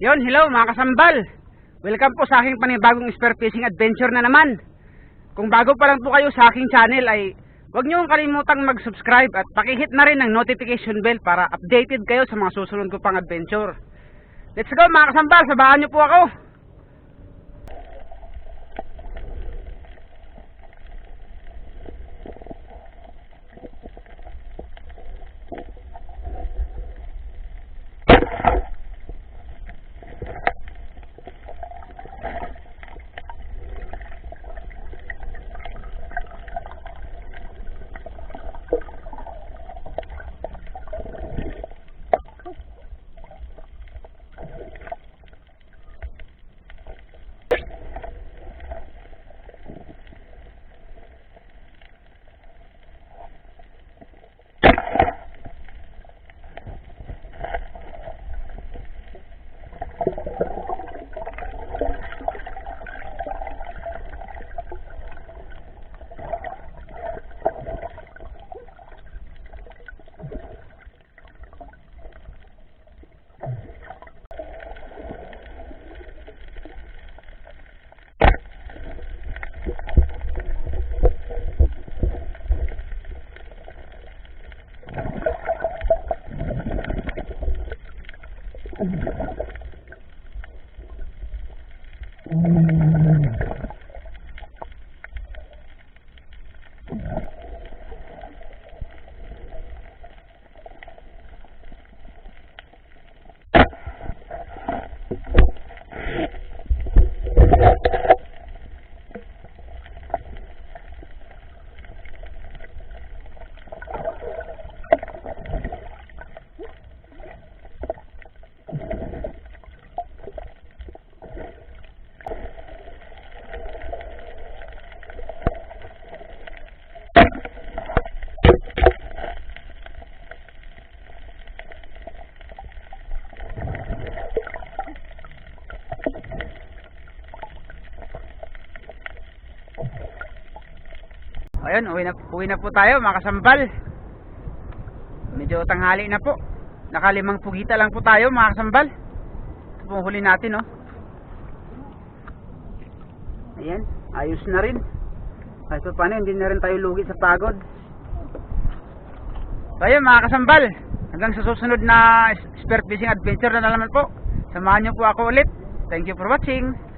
Yon, hello mga kasambal. Welcome po sa aking panibagong spear fishing adventure na naman. Kung bago pa lang po kayo sa aking channel ay huwag niyo kalimutang mag-subscribe at pakihit na rin ang notification bell para updated kayo sa mga susunod ko pang adventure. Let's go mga kasambal, sabahan niyo po ako. Ayun, uwi na po tayo mga kasambal. Medyo tanghali na po. Nakalimang pugita lang po tayo mga kasambal. Ito po huli natin, oh. Ayan, ayos na rin. Kahit pa paano, hindi na rin tayo lugi sa pagod. So ayun mga kasambal, hanggang sa susunod na spear fishing adventure na naman po. Samahan niyo po ako ulit. Thank you for watching.